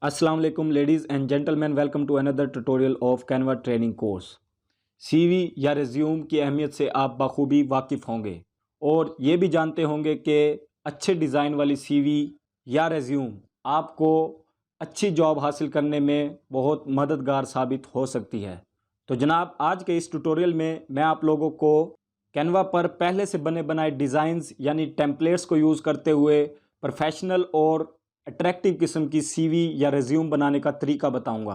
अस्सलाम वालेकुम ladies and gentleman, welcome to another tutorial of Canva training course. CV या resume की अहमियत से आप बखूबी वाकिफ़ होंगे और ये भी जानते होंगे कि अच्छे डिज़ाइन वाली सीवी या रिज्यूम आपको अच्छी जॉब हासिल करने में बहुत मददगार साबित हो सकती है। तो जनाब, आज के इस ट्यूटोरियल में मैं आप लोगों को कैनवा पर पहले से बने बनाए डिज़ाइंस यानी टेम्पलेट्स को यूज़ करते हुए प्रोफेशनल और अट्रैक्टिव किस्म की सीवी या रिज्यूम बनाने का तरीका बताऊंगा।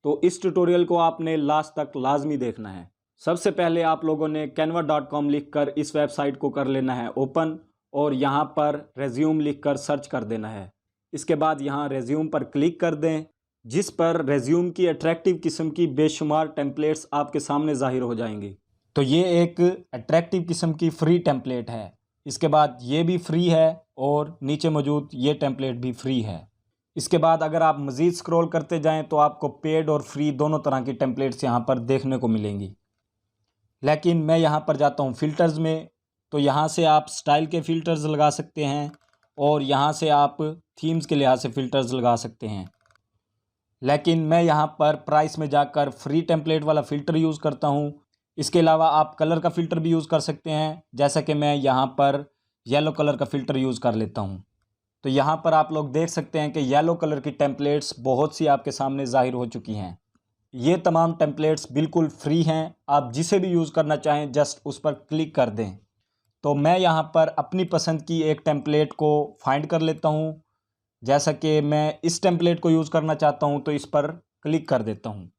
तो इस ट्यूटोरियल को आपने लास्ट तक लाजमी देखना है। सबसे पहले आप लोगों ने canva.com लिखकर इस वेबसाइट को कर लेना है ओपन और यहाँ पर रिज्यूम लिखकर सर्च कर देना है। इसके बाद यहाँ रिज्यूम पर क्लिक कर दें, जिस पर रिज्यूम की अट्रैक्टिव किस्म की बेशुमार टेम्पलेट्स आपके सामने ज़ाहिर हो जाएंगी। तो ये एक अट्रैक्टिव किस्म की फ्री टेम्पलेट है। इसके बाद ये भी फ्री है और नीचे मौजूद ये टेम्पलेट भी फ्री है। इसके बाद अगर आप मज़ीद स्क्रॉल करते जाएं तो आपको पेड और फ्री दोनों तरह की टेम्पलेट्स यहाँ पर देखने को मिलेंगी। लेकिन मैं यहाँ पर जाता हूँ फ़िल्टर्स में, तो यहाँ से आप स्टाइल के फ़िल्टर्स लगा सकते हैं और यहाँ से आप थीम्स के लिहाज से फ़िल्टर्स लगा सकते हैं। लेकिन मैं यहाँ पर प्राइस में जाकर फ्री टेम्पलेट वाला फ़िल्टर यूज़ करता हूँ। इसके अलावा आप कलर का फ़िल्टर भी यूज़ कर सकते हैं, जैसा कि मैं यहाँ पर येलो कलर का फ़िल्टर यूज़ कर लेता हूँ। तो यहाँ पर आप लोग देख सकते हैं कि येलो कलर की टेम्पलेट्स बहुत सी आपके सामने ज़ाहिर हो चुकी हैं। ये तमाम टेम्पलेट्स बिल्कुल फ्री हैं, आप जिसे भी यूज़ करना चाहें जस्ट उस पर क्लिक कर दें। तो मैं यहाँ पर अपनी पसंद की एक टेम्पलेट को फाइंड कर लेता हूँ। जैसा कि मैं इस टेम्पलेट को यूज़ करना चाहता हूँ तो इस पर क्लिक कर देता हूँ।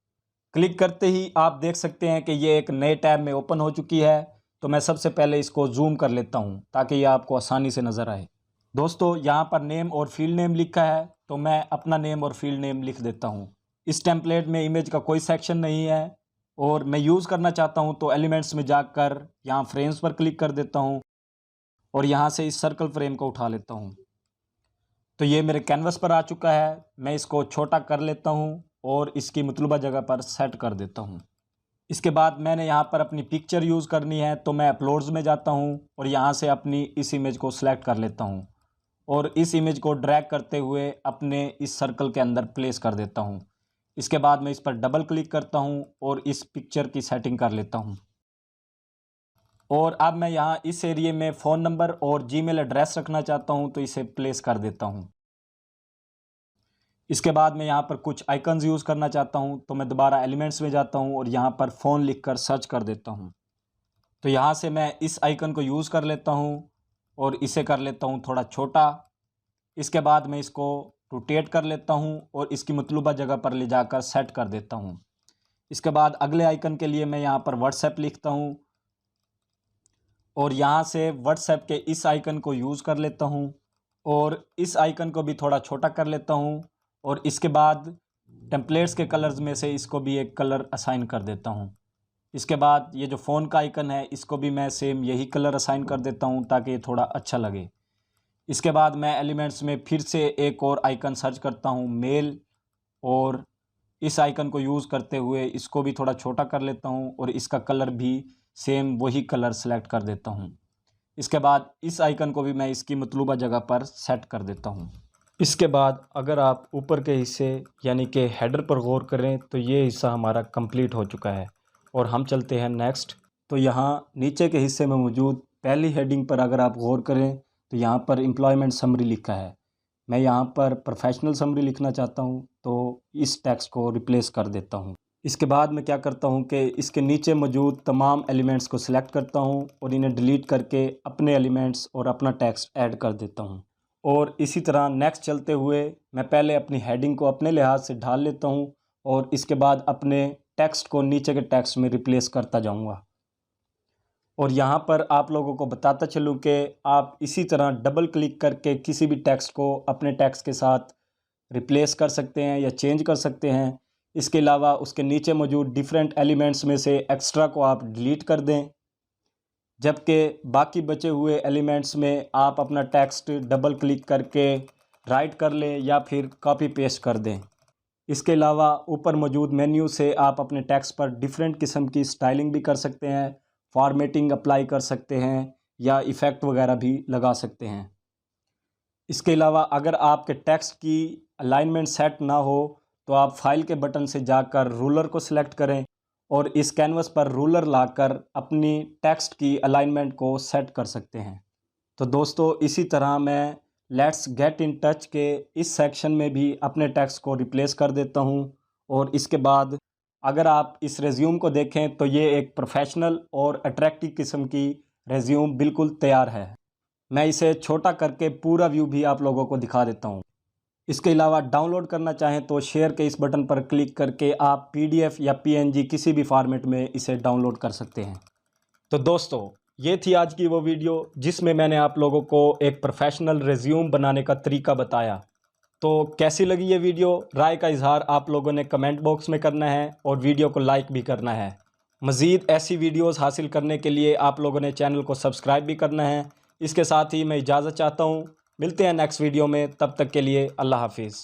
क्लिक करते ही आप देख सकते हैं कि ये एक नए टैब में ओपन हो चुकी है। तो मैं सबसे पहले इसको जूम कर लेता हूँ ताकि ये आपको आसानी से नज़र आए। दोस्तों, यहाँ पर नेम और फील्ड नेम लिखा है, तो मैं अपना नेम और फील्ड नेम लिख देता हूँ। इस टेम्पलेट में इमेज का कोई सेक्शन नहीं है और मैं यूज़ करना चाहता हूँ तो एलिमेंट्स में जाकर यहाँ फ्रेम्स पर क्लिक कर देता हूँ और यहाँ से इस सर्कल फ्रेम को उठा लेता हूँ। तो ये मेरे कैनवस पर आ चुका है। मैं इसको छोटा कर लेता हूँ और इसकी मतलूबा जगह पर सेट कर देता हूँ। इसके बाद मैंने यहाँ पर अपनी पिक्चर यूज़ करनी है, तो मैं अपलोड्स में जाता हूँ और यहाँ से अपनी इस इमेज को सिलेक्ट कर लेता हूँ और इस इमेज को ड्रैग करते हुए अपने इस सर्कल के अंदर प्लेस कर देता हूँ। इसके बाद मैं इस पर डबल क्लिक करता हूँ और इस पिक्चर की सेटिंग कर लेता हूँ। और अब मैं यहाँ इस एरिए में फ़ोन नंबर और जीमेल एड्रेस रखना चाहता हूँ, तो इसे प्लेस कर देता हूँ। इसके बाद मैं यहाँ पर कुछ आइकन्स यूज़ करना चाहता हूँ, तो मैं दोबारा एलिमेंट्स में जाता हूँ और यहाँ पर फ़ोन लिखकर सर्च कर देता हूँ। तो यहाँ से मैं इस आइकन को यूज़ कर लेता हूँ और इसे कर लेता हूँ थोड़ा छोटा। इसके बाद मैं इसको रोटेट कर लेता हूँ और इसकी मतलूबा जगह पर ले जाकर सेट कर देता हूँ। इसके बाद अगले आइकन के लिए मैं यहाँ पर व्हाट्सएप लिखता हूँ और यहाँ से व्हाट्सएप के इस आइकन को यूज़ कर लेता हूँ और इस आइकन को भी थोड़ा छोटा कर लेता हूँ और इसके बाद टेम्पलेट्स के कलर्स में से इसको भी एक कलर असाइन कर देता हूँ। इसके बाद ये जो फ़ोन का आइकन है इसको भी मैं सेम यही कलर असाइन कर देता हूँ ताकि ये थोड़ा अच्छा लगे। इसके बाद मैं एलिमेंट्स में फिर से एक और आइकन सर्च करता हूँ मेल और इस आइकन को यूज़ करते हुए इसको भी थोड़ा छोटा कर लेता हूँ और इसका कलर भी सेम वही कलर सेलेक्ट कर देता हूँ। इसके बाद इस आइकन को भी मैं इसकी मतलूबा जगह पर सेट कर देता हूँ। इसके बाद अगर आप ऊपर के हिस्से यानी कि हेडर पर गौर करें तो ये हिस्सा हमारा कंप्लीट हो चुका है और हम चलते हैं नेक्स्ट। तो यहाँ नीचे के हिस्से में मौजूद पहली हेडिंग पर अगर आप गौर करें तो यहाँ पर एम्प्लॉयमेंट समरी लिखा है। मैं यहाँ पर प्रोफेशनल समरी लिखना चाहता हूँ, तो इस टेक्स्ट को रिप्लेस कर देता हूँ। इसके बाद मैं क्या करता हूँ कि इसके नीचे मौजूद तमाम एलिमेंट्स को सिलेक्ट करता हूँ और इन्हें डिलीट करके अपने एलिमेंट्स और अपना टेक्स्ट ऐड कर देता हूँ। और इसी तरह नेक्स्ट चलते हुए मैं पहले अपनी हेडिंग को अपने लिहाज से ढाल लेता हूँ और इसके बाद अपने टेक्स्ट को नीचे के टेक्स्ट में रिप्लेस करता जाऊँगा। और यहाँ पर आप लोगों को बताता चलूँ कि आप इसी तरह डबल क्लिक करके किसी भी टेक्स्ट को अपने टेक्स्ट के साथ रिप्लेस कर सकते हैं या चेंज कर सकते हैं। इसके अलावा उसके नीचे मौजूद डिफरेंट एलिमेंट्स में से एक्स्ट्रा को आप डिलीट कर दें, जबकि बाकी बचे हुए एलिमेंट्स में आप अपना टेक्स्ट डबल क्लिक करके राइट कर लें या फिर कॉपी पेस्ट कर दें। इसके अलावा ऊपर मौजूद मेन्यू से आप अपने टेक्स्ट पर डिफरेंट किस्म की स्टाइलिंग भी कर सकते हैं, फॉर्मेटिंग अप्लाई कर सकते हैं या इफ़ेक्ट वगैरह भी लगा सकते हैं। इसके अलावा अगर आपके टेक्स्ट की अलाइनमेंट सेट ना हो तो आप फाइल के बटन से जाकर रूलर को सिलेक्ट करें और इस कैनवस पर रूलर लाकर अपनी टेक्स्ट की अलाइनमेंट को सेट कर सकते हैं। तो दोस्तों इसी तरह मैं लेट्स गेट इन टच के इस सेक्शन में भी अपने टेक्स्ट को रिप्लेस कर देता हूं और इसके बाद अगर आप इस रेज्यूम को देखें तो ये एक प्रोफेशनल और अट्रैक्टिव किस्म की रेज्यूम बिल्कुल तैयार है। मैं इसे छोटा करके पूरा व्यू भी आप लोगों को दिखा देता हूं। इसके अलावा डाउनलोड करना चाहें तो शेयर के इस बटन पर क्लिक करके आप PDF या PNG किसी भी फॉर्मेट में इसे डाउनलोड कर सकते हैं। तो दोस्तों ये थी आज की वो वीडियो जिसमें मैंने आप लोगों को एक प्रोफेशनल रिज्यूम बनाने का तरीका बताया। तो कैसी लगी ये वीडियो, राय का इजहार आप लोगों ने कमेंट बॉक्स में करना है और वीडियो को लाइक भी करना है। मज़ीद ऐसी वीडियोस हासिल करने के लिए आप लोगों ने चैनल को सब्सक्राइब भी करना है। इसके साथ ही मैं इजाज़त चाहता हूँ, मिलते हैं नेक्स्ट वीडियो में, तब तक के लिए अल्लाह हाफिज़।